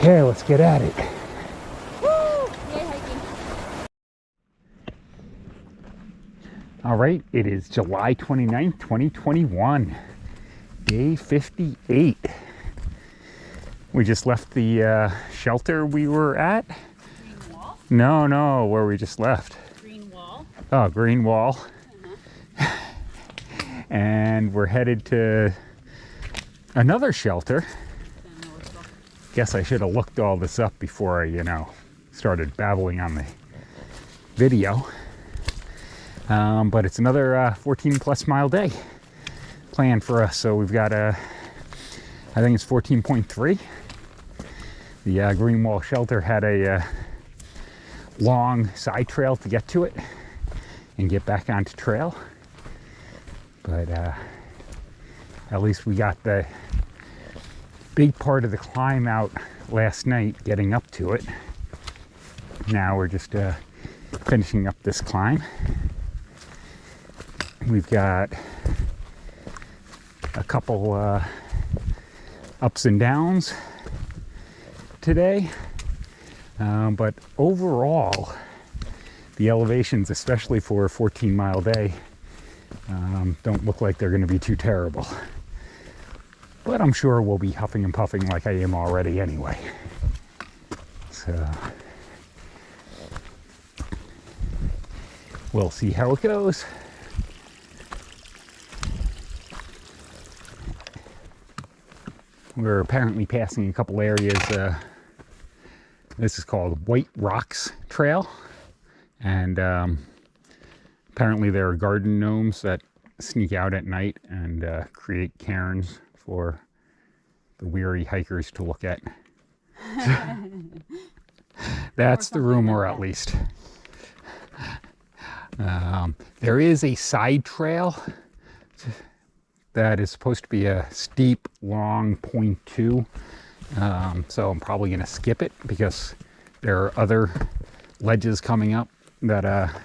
Okay, let's get at it. Woo! Yay, hiking. All right, it is July 29th, 2021, day 58. We just left the shelter we were at. Greenwall? No, where we just left. Greenwall? Oh, Greenwall. And we're headed to another shelter. Guess I should have looked all this up before I, started babbling on the video. But it's another 14 plus mile day planned for us. So we've got I think it's 14.3. The Greenwall Shelter had a long side trail to get to it and get back onto trail. But at least we got the big part of the climb out last night, getting up to it. Now we're just finishing up this climb. We've got a couple ups and downs today, but overall the elevations, especially for a 14-mile day, don't look like they're going to be too terrible. But I'm sure we'll be huffing and puffing like I am already anyway. So we'll see how it goes. We're apparently passing a couple areas. This is called White Rocks Trail. And apparently there are garden gnomes that sneak out at night and create cairns for the weary hikers to look at. That's the rumor, at least. There is a side trail that is supposed to be a steep, long 0.2. So I'm probably going to skip it because there are other ledges coming up that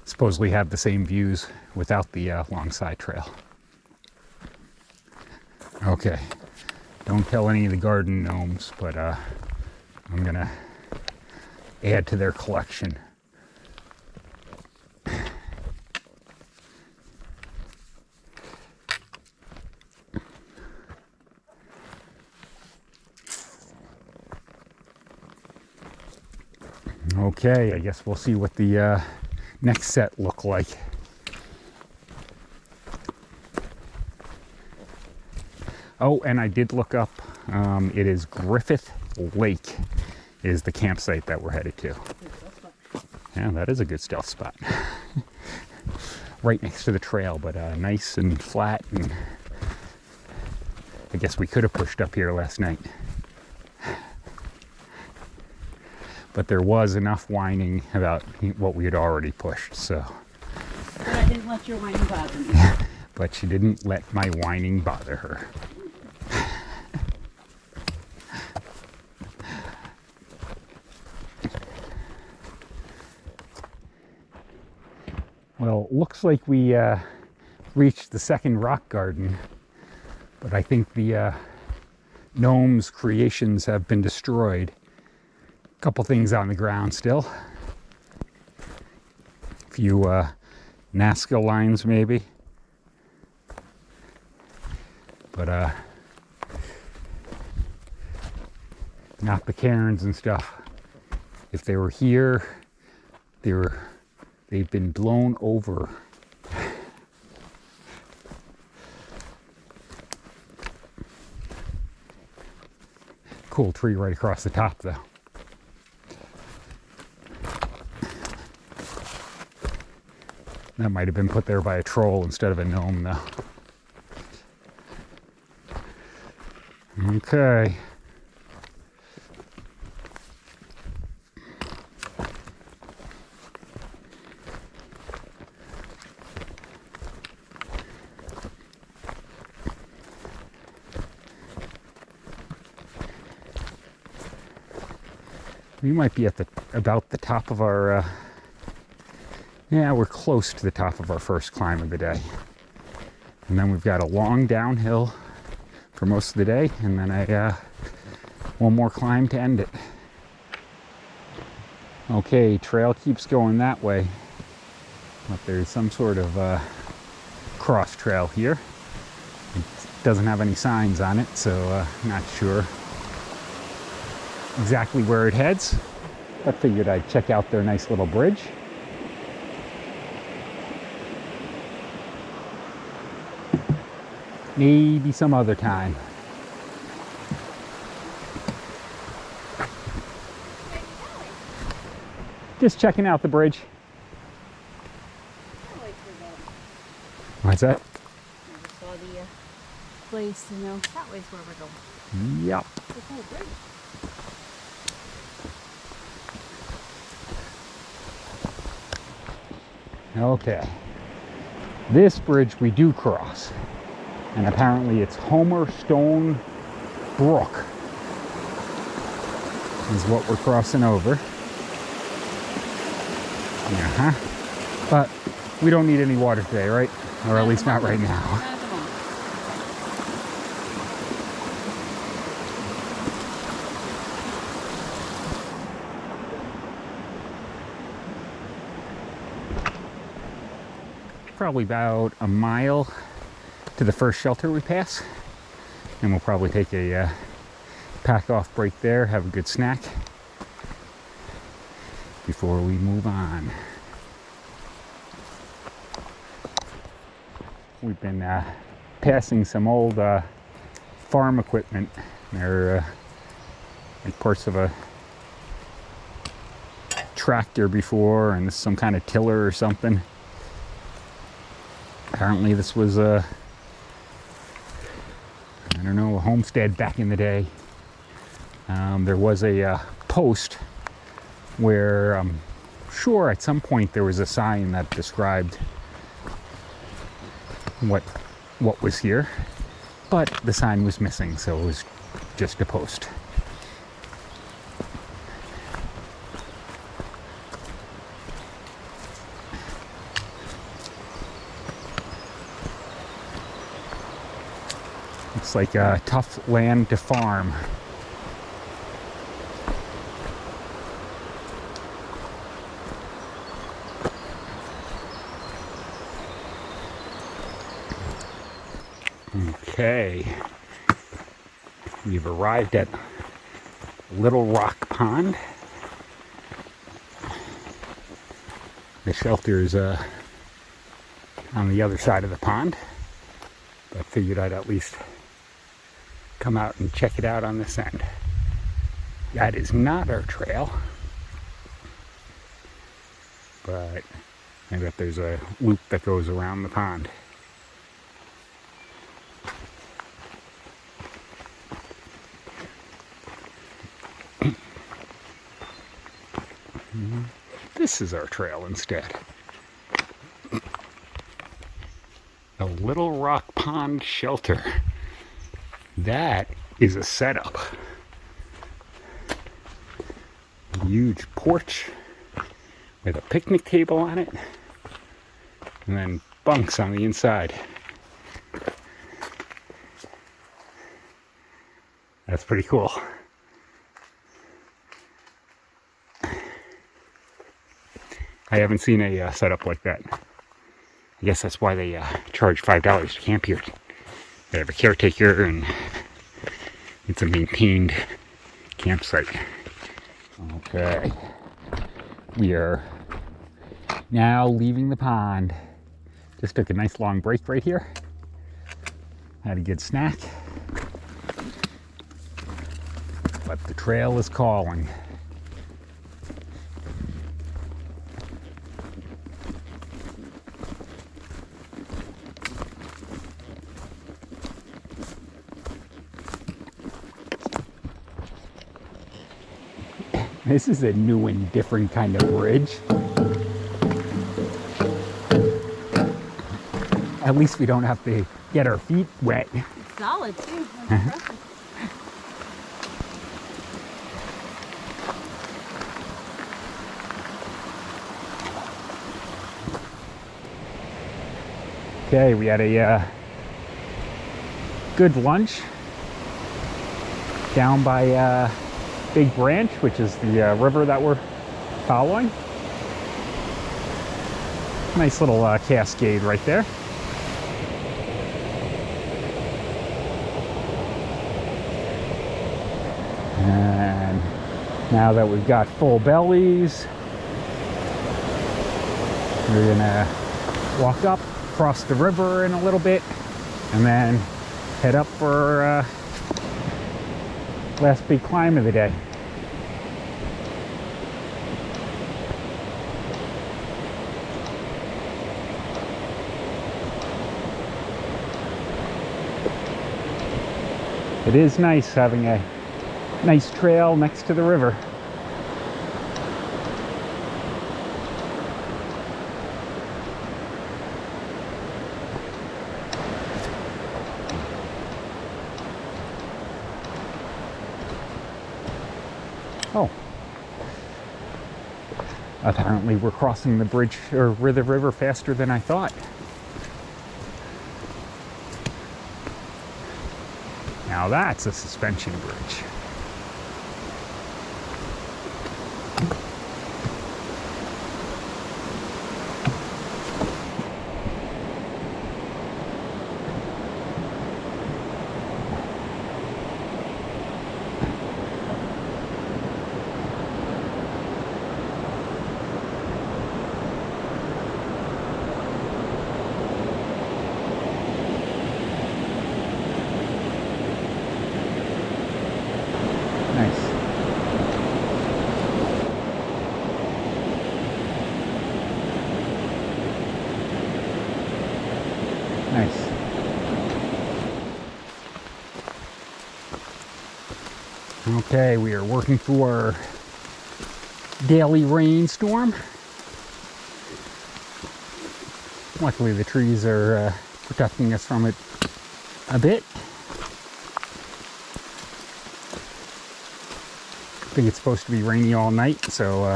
supposedly have the same views without the long side trail. Okay, don't tell any of the garden gnomes, but I'm gonna add to their collection. Okay, I guess we'll see what the next set look like. Oh, and I did look up, it is Griffith Lake is the campsite that we're headed to. Yeah, that is a good stealth spot. Right next to the trail, but nice and flat, and I guess we could have pushed up here last night. But there was enough whining about what we had already pushed, so. But I didn't let your whining bother me. But she didn't let my whining bother her. Well, looks like we reached the second rock garden, but I think the gnomes' creations have been destroyed. A couple things on the ground still. A few Nazca lines maybe. But not the cairns and stuff. If they were here, they've been blown over. Cool tree right across the top though. That might have been put there by a troll instead of a gnome though. Okay. We might be at about the top of our yeah, we're close to the top of our first climb of the day. And then we've got a long downhill for most of the day, and then a One more climb to end it. Okay, trail keeps going that way, but there's some sort of cross trail here. It doesn't have any signs on it, so not sure exactly where it heads. I figured I'd check out their nice little bridge. Maybe some other time. Just checking out the bridge. What's that? I just saw the place, you know, that way's where we're going. Yep. Okay, great. Okay. This bridge we do cross. And apparently it's Homer Brook is what we're crossing over. But we don't need any water today, right? Or at least not right now. Not at the moment. Probably about a mile to the first shelter we pass. And we'll probably take a pack off break there, have a good snack before we move on. We've been passing some old farm equipment. They're like parts of a tractor before, and this is some kind of tiller or something. Apparently this was a, I don't know, a homestead back in the day. There was a post where I'm sure at some point there was a sign that described what was here, but the sign was missing, so it was just a post. It's like a tough land to farm. Okay, we've arrived at Little.Rock Pond. The shelter is on the other side of the pond, but I figured I'd at least come out and check it out on this end. That is not our trail, but I bet there's a loop that goes around the pond. This is our trail instead. The Little.Rock Pond Shelter. That is a setup. Huge porch with a picnic table on it, and then bunks on the inside. That's pretty cool. I haven't seen a setup like that. I guess that's why they charge $5 to camp here. They have a caretaker, and it's a maintained campsite. Okay, we are now leaving the pond. Just took a nice long break right here. Had a good snack. But the trail is calling. This is a new and different kind of bridge. At least we don't have to get our feet wet. It's solid too. Okay, we had a good lunch. down by Big Branch, which is the river that we're following. Nice little cascade right there. And now that we've got full bellies, we're gonna walk up, cross the river in a little bit, and then head up for last big climb of the day. It is nice having a nice trail next to the river. Oh, apparently we're crossing the bridge or the river faster than I thought. Now that's a suspension bridge. Nice. Okay, we are working through our daily rainstorm. Luckily the trees are protecting us from it a bit. I think it's supposed to be rainy all night, so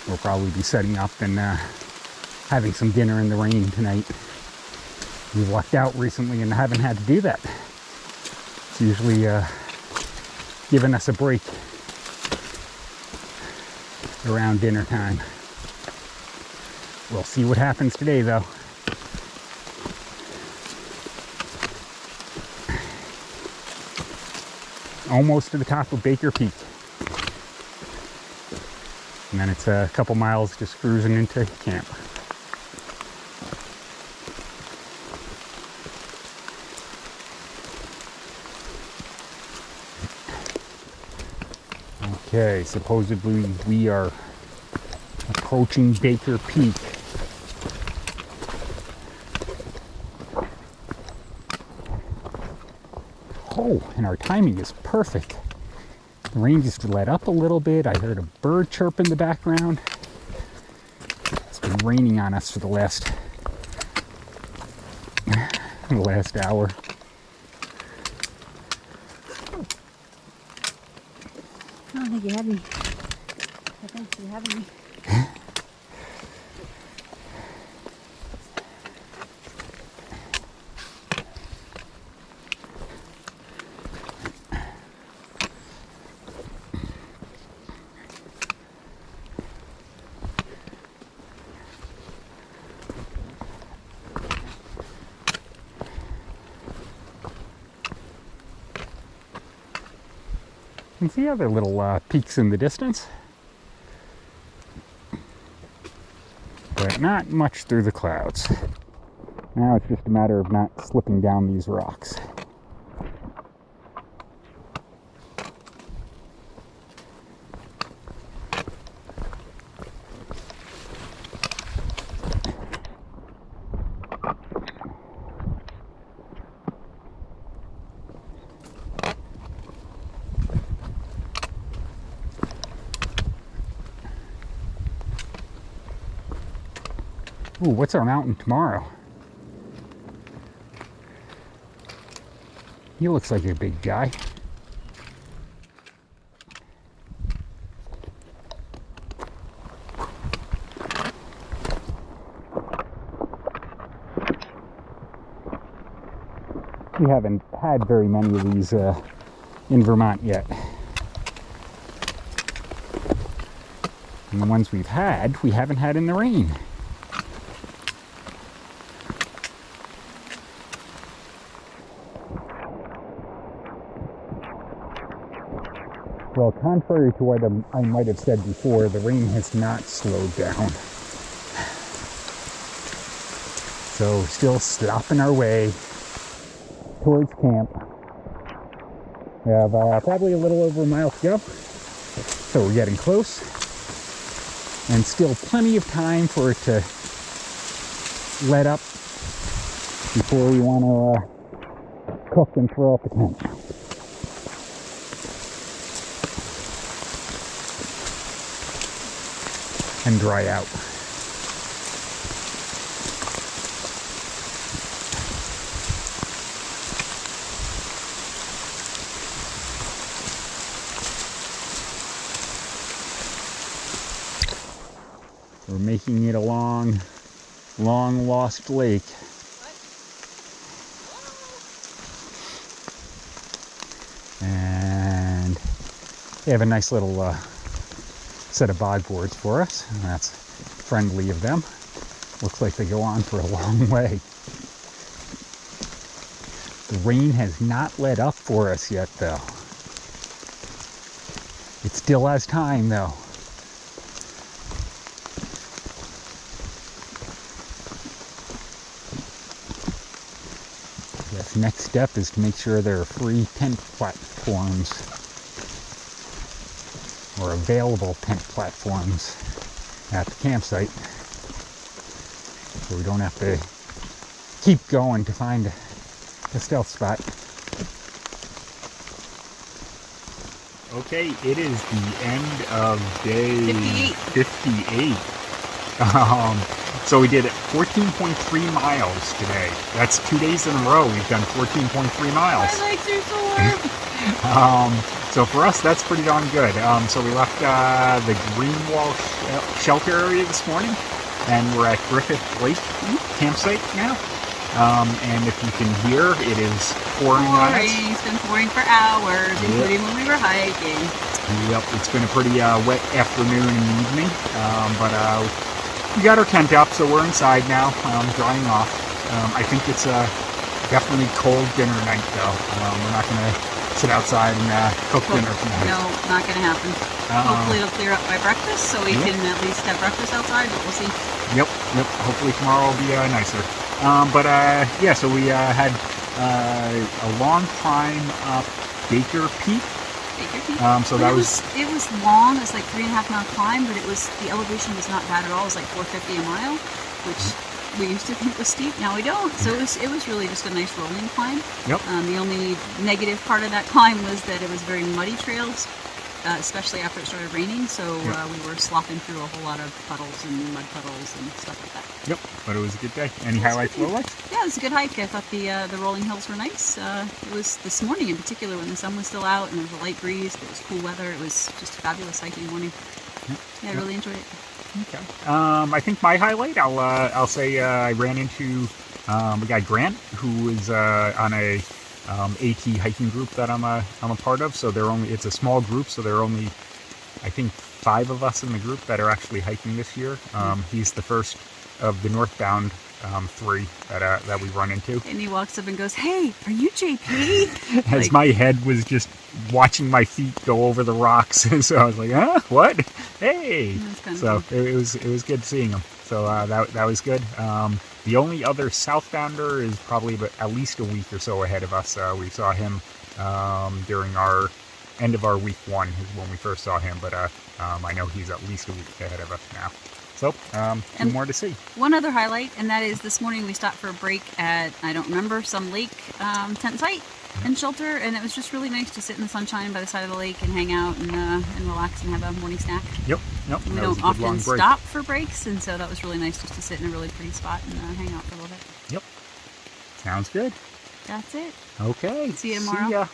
we'll probably be setting up and having some dinner in the rain tonight. We've lucked out recently and haven't had to do that. It's usually giving us a break around dinner time. We'll see what happens today though. Almost to the top of Baker Peak. And then it's a couple miles just cruising into camp. Okay, supposedly we are approaching Baker Peak. Oh, and our timing is perfect. The rain just let up a little bit. I heard a bird chirp in the background. It's been raining on us for the last hour. I don't think you had me. Thanks for having me. You can see other little peaks in the distance, but not much through the clouds. Now it's just a matter of not slipping down these rocks. Ooh, what's our mountain tomorrow? He looks like a big guy. we haven't had very many of these in Vermont yet. And the ones we've had, we haven't had in the rain. Well, contrary to what I might have said before, the rain has not slowed down. So still slopping our way towards camp. We have probably a little over a mile to go. So we're getting close. And still plenty of time for it to let up before we want to cook and throw up the tent. And dry out. We're making it along long lost lake. And they have a nice little set of bog boards for us, and that's friendly of them. Looks like they go on for a long way. The rain has not let up for us yet, though. It still has time, though. Yes, next step is to make sure there are free tent platforms, or available tent platforms at the campsite, so we don't have to keep going to find a stealth spot. Okay, it is the end of day 58. So we did 14.3 miles today. That's 2 days in a row we've done 14.3 miles. My legs are sore. So for us, that's pretty darn good. So we left the Greenwall Shelter area this morning, and we're at Griffith Lake campsite now. And if you can hear, it is pouring on us. It's been pouring for hours, including when we were hiking. Yep, it's been a pretty wet afternoon and evening, but we got our tent up, so we're inside now, drying off. I think it's definitely cold dinner night, though. We're not going to sit outside and cook dinner tonight. No, not going to happen. Hopefully it'll clear up by breakfast, so we can at least have breakfast outside, but we'll see. Yep. Hopefully tomorrow will be nicer. Yeah, so we had a long climb up Baker Peak. So that was... It was long. It was like 3.5 mile climb, but the elevation was not bad at all. It was like 450 a mile, which we used to think was steep. Now we don't. So it was really just a nice rolling climb. Yep. The only negative part of that climb was that it was very muddy trails, especially after it started raining. So we were slopping through a whole lot of puddles and mud puddles and stuff like that. Yep, but it was a good day. Any highlights, lowlights? Yeah, it was a good hike. I thought the rolling hills were nice. It was this morning in particular when the sun was still out and there was a light breeze. It was cool weather. It was just a fabulous hiking morning. Yeah, I really enjoyed it. Okay. I think my highlight, I'll say I ran into a guy, Grant, who is on a AT hiking group that I'm a part of. So it's a small group, so there are only, I think, 5 of us in the group that are actually hiking this year. He's the first of the northbound 3 that we run into. And he walks up and goes, "Hey, are you JP?" As my head was just watching my feet go over the rocks, so I was like, "Huh? What? Hey!" So it was good seeing him. So that was good. The only other southbounder is probably at least a week or so ahead of us. We saw him during our end of our week 1 is when we first saw him, but I know he's at least a week ahead of us now. So, 2 more to see. One other highlight, and that is this morning we stopped for a break at, I don't remember, some lake tent site and shelter, and it was just really nice to sit in the sunshine by the side of the lake and hang out and relax and have a morning snack. Yep. We don't often stop for breaks, and so that was really nice just to sit in a really pretty spot and hang out for a little bit. Yep. Sounds good. That's it. Okay. See you tomorrow. See ya.